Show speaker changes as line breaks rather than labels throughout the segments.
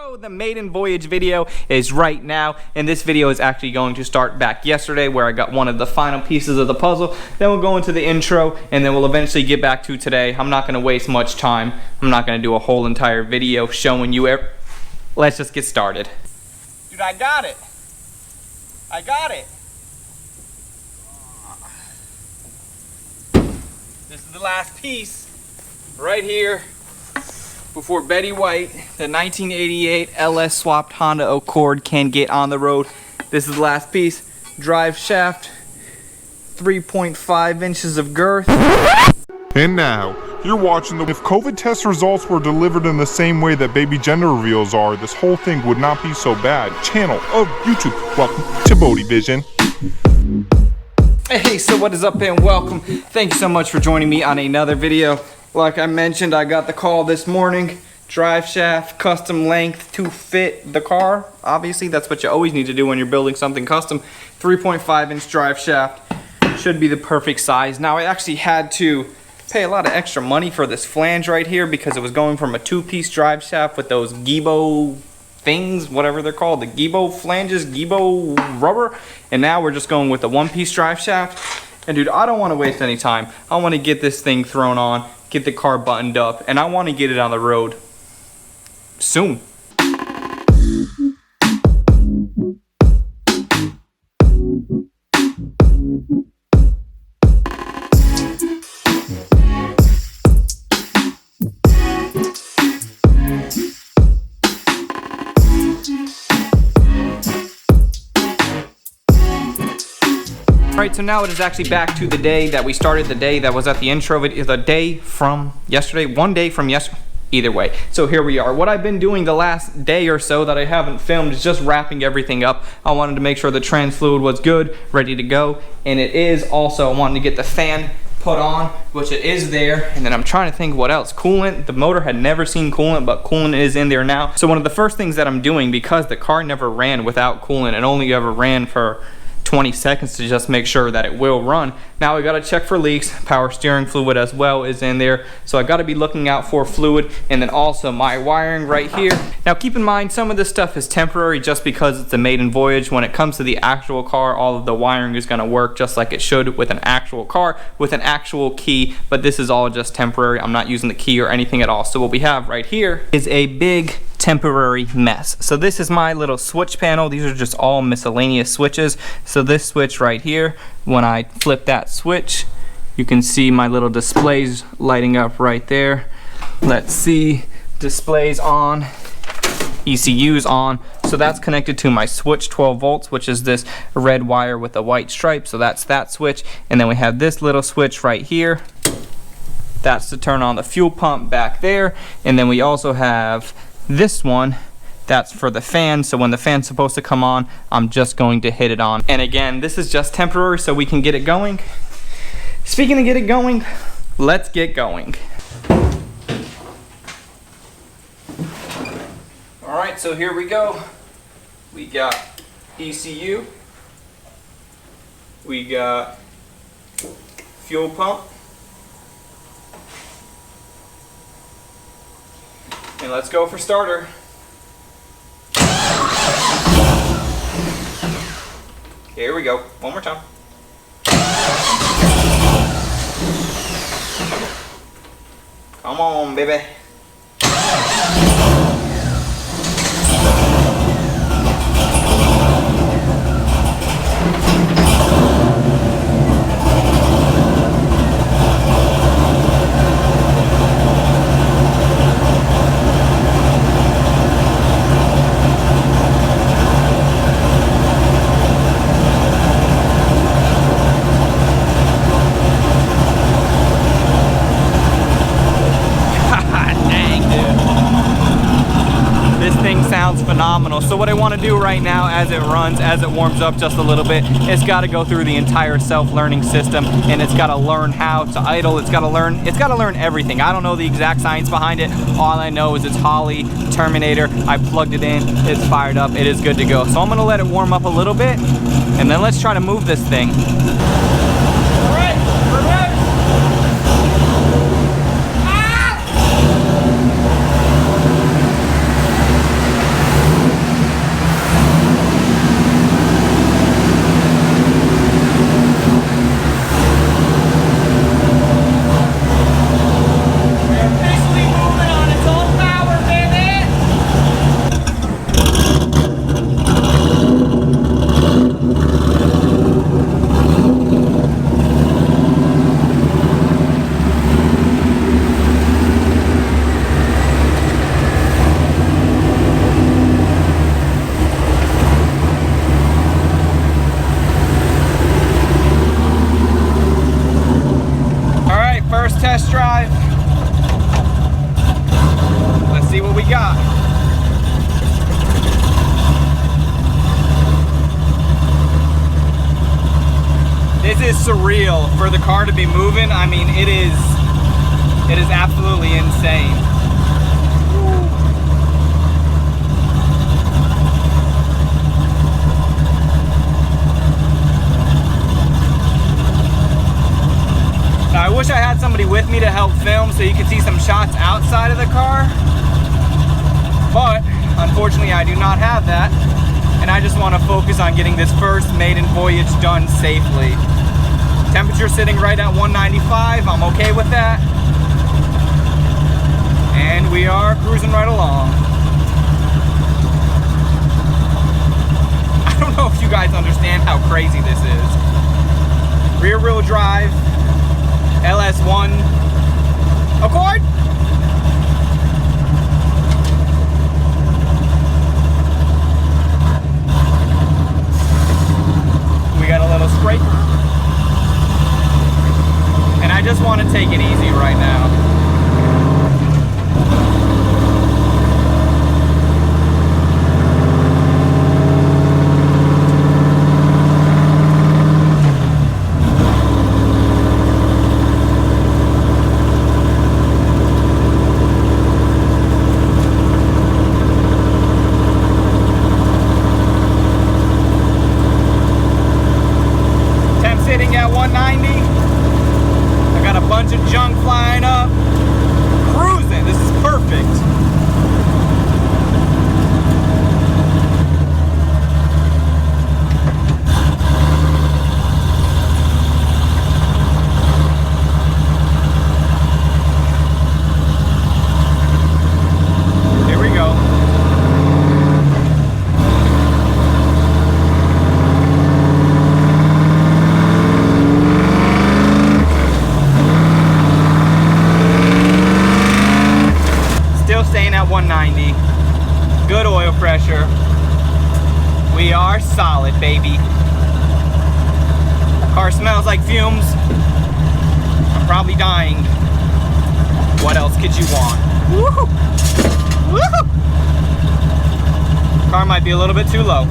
So the maiden voyage video is right now, and this video is actually going to start back yesterday where I got one of the final pieces of the puzzle. Then we'll go into the intro, and then we'll eventually get back to today. I'm not going to waste much time. I'm not going to do a whole entire video showing you Let's just get started. Dude, I got it. I got it. This is the last piece right here before Betty White, the 1988 LS swapped Honda Accord, can get on the road. This is the last piece. Drive shaft, 3.5 inches of girth.
And now, you're watching If COVID test results were delivered in the same way that baby gender reveals are, this whole thing would not be so bad. Channel of YouTube. Welcome to Bodie Vision.
Hey, so what is up and welcome. Thank you so much for joining me on another video. Like I mentioned, I got the call this morning. Drive shaft, custom length to fit the car. Obviously, that's what you always need to do when you're building something custom. 3.5 inch drive shaft should be the perfect size. Now, I actually had to pay a lot of extra money for this flange right here because it was going from a two-piece drive shaft with those Gibo things, whatever they're called, the Gibo flanges, Gibo rubber, and now we're just going with the one-piece drive shaft. And dude, I don't want to waste any time. I want to get this thing thrown on, get the car buttoned up, and I want to get it on the road soon. Alright, so now it is actually back to the day that we started, the day that was at the intro video, the day from yesterday, one day from yesterday, either way. So here we are. What I've been doing the last day or so that I haven't filmed is just wrapping everything up. I wanted to make sure the trans fluid was good, ready to go, and it is also. I wanted to get the fan put on, which it is there, and then I'm trying to think what else. Coolant, the motor had never seen coolant, but coolant is in there now. So one of the first things that I'm doing, because the car never ran without coolant, it only ever ran for 20 seconds to just make sure that it will run. Now we got to check for leaks. Power steering fluid as well is in there, so I got to be looking out for fluid, and then also my wiring right here. Now keep in mind, some of this stuff is temporary just because it's a maiden voyage. When it comes to the actual car, all of the wiring is going to work just like it should with an actual car with an actual key, but this is all just temporary. I'm not using the key or anything at all. So what we have right here is a big temporary mess. So this is my little switch panel. These are just all miscellaneous switches. So this switch right here, when I flip that switch, you can see my little displays lighting up right there. Let's see, displays on, ECU's on. So that's connected to my switch, 12 volts, which is this red wire with a white stripe. So that's that switch. And then we have this little switch right here. That's to turn on the fuel pump back there. And then we also have this one, that's for the fan. So when the fan's supposed to come on, I'm just going to hit it on. And again, this is just temporary so we can get it going. Speaking of get it going, let's get going. All right, so here we go. We got ECU. We got fuel pump. And let's go for starter. Here we go. One more time. Come on, baby. Sounds phenomenal. So what I want to do right now as it runs, as it warms up just a little bit, it's got to go through the entire self-learning system, and it's got to learn how to idle. It's got to learn everything. I don't know the exact science behind it. All I know is it's Holley Terminator. I plugged it in, it's fired up, it is good to go. So I'm going to let it warm up a little bit, and then let's try to move this thing. All right, we're ready. Ah! is surreal for the car to be moving. I mean, it is absolutely insane. Now, I wish I had somebody with me to help film so you could see some shots outside of the car, but unfortunately I do not have that, and I just want to focus on getting this first maiden voyage done safely. Temperature sitting right at 195, I'm okay with that. And we are cruising right along. I don't know if you guys understand how crazy this is. Rear wheel drive, LS1, Accord. We got a little scraper. And I just want to take it easy right now. Sitting at 190. I got a bunch of junk flying up. Cruising. This is perfect. Here we go. Staying at 190. Good oil pressure. We are solid, baby. Car smells like fumes. I'm probably dying. What else could you want? Woo-hoo! Woo-hoo! Car might be a little bit too low.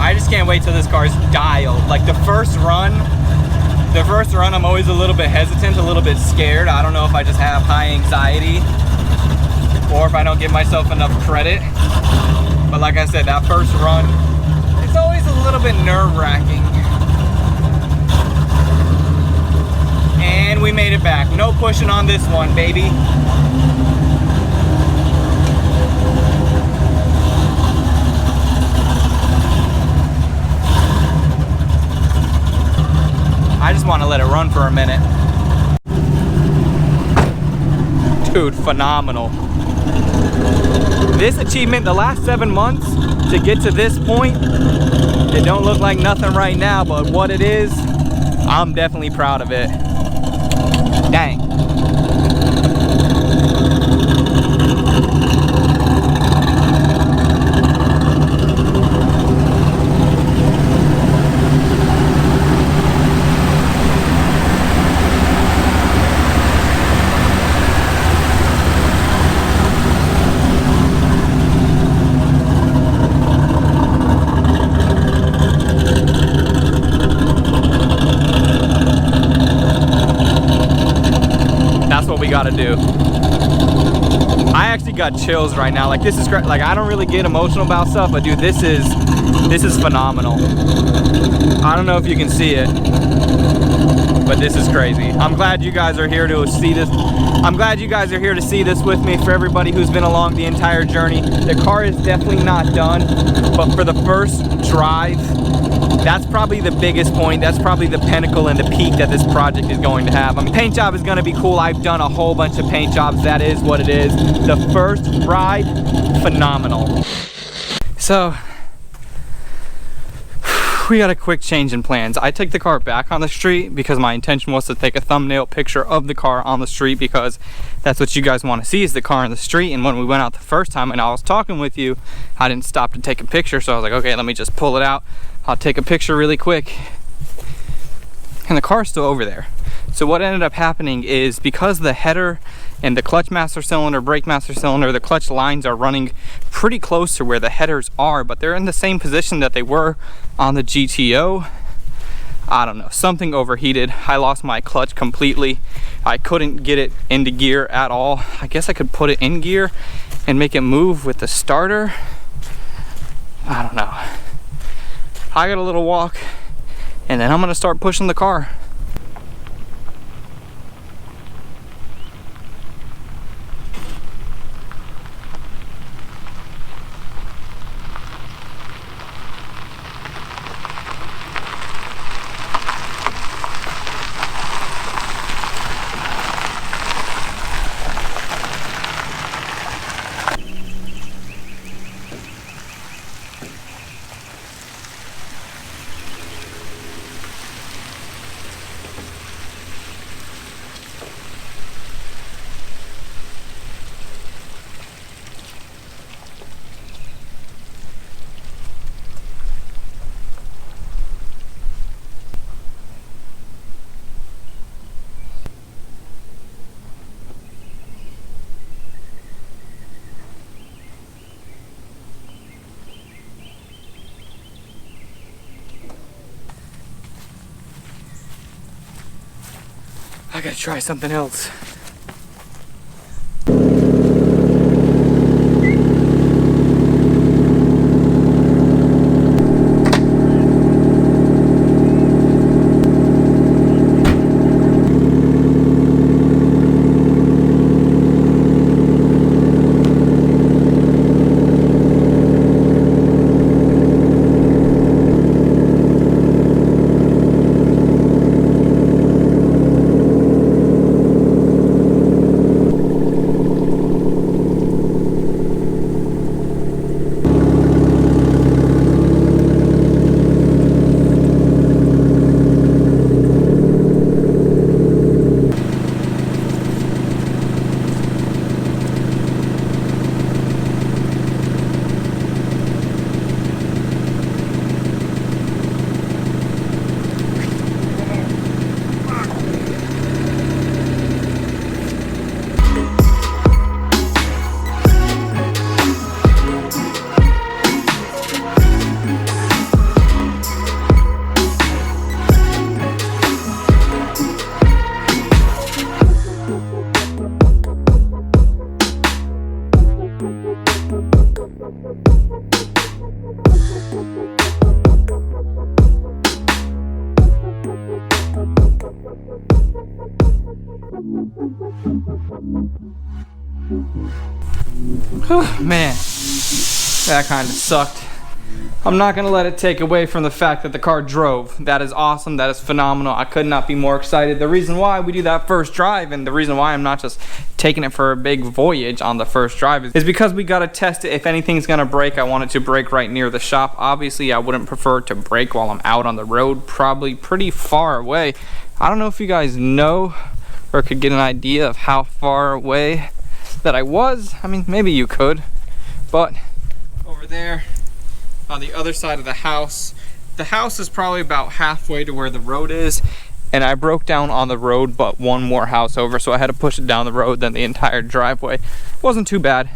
I just can't wait till this car's dialed. Like the first run I'm always a little bit hesitant, a little bit scared. I don't know if I just have high anxiety or if I don't give myself enough credit. But like I said, that first run, it's always a little bit nerve-wracking. And we made it back. No pushing on this one, baby. I just want to let it run for a minute. Dude, phenomenal. This achievement, the last 7 months, to get to this point, it don't look like nothing right now, but what it is, I'm definitely proud of it. Dang. Gotta do. I actually got chills right now. Like this is great. Like I don't really get emotional about stuff, but dude, this is phenomenal. I don't know if you can see it, but this is crazy. I'm glad you guys are here to see this. I'm glad you guys are here to see this with me. For everybody who's been along the entire journey, the car is definitely not done, but for the first drive, that's probably the biggest point. That's probably the pinnacle and the peak that this project is going to have. I mean, paint job is going to be cool. I've done a whole bunch of paint jobs. That is what it is. The first ride, phenomenal. So, we got a quick change in plans. I took the car back on the street because my intention was to take a thumbnail picture of the car on the street, because that's what you guys want to see, is the car on the street. And when we went out the first time and I was talking with you, I didn't stop to take a picture, so I was like, okay, let me just pull it out. I'll take a picture really quick. and the car's still over there. So what ended up happening is, because the header and the clutch master cylinder, brake master cylinder, the clutch lines are running pretty close to where the headers are, but they're in the same position that they were on the GTO. I don't know, something overheated. I lost my clutch completely. I couldn't get it into gear at all. I guess I could put it in gear and make it move with the starter. I don't know. I got a little walk, and then I'm gonna start pushing the car. I gotta try something else. Man, that kind of sucked. I'm not gonna let it take away from the fact that the car drove. That is awesome, that is phenomenal. I could not be more excited. The reason why we do that first drive, and the reason why I'm not just taking it for a big voyage on the first drive, is because we gotta test it. If anything's gonna break, I want it to break right near the shop. Obviously, I wouldn't prefer to break while I'm out on the road, probably pretty far away. I don't know if you guys know or could get an idea of how far away that I was. I mean, maybe you could, but over there on the other side of the house is probably about halfway to where the road is, and I broke down on the road but one more house over, so I had to push it down the road than the entire driveway. Wasn't too bad.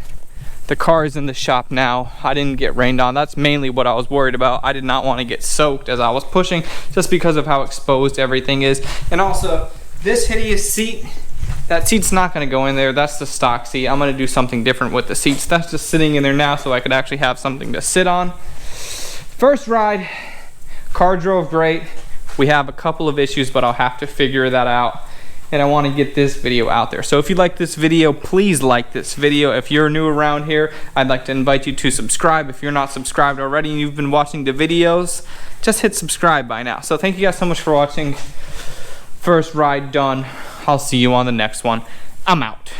The car is in the shop now. I didn't get rained on. That's mainly what I was worried about. I did not want to get soaked as I was pushing, just because of how exposed everything is. And also, this hideous seat, that seat's not going to go in there. That's the stock seat. I'm going to do something different with the seats. That's just sitting in there now so I could actually have something to sit on. First ride, car drove great. We have a couple of issues, but I'll have to figure that out. And I want to get this video out there. So if you like this video, please like this video. If you're new around here, I'd like to invite you to subscribe. If you're not subscribed already and you've been watching the videos, just hit subscribe by now. So thank you guys so much for watching. First ride done. I'll see you on the next one. I'm out.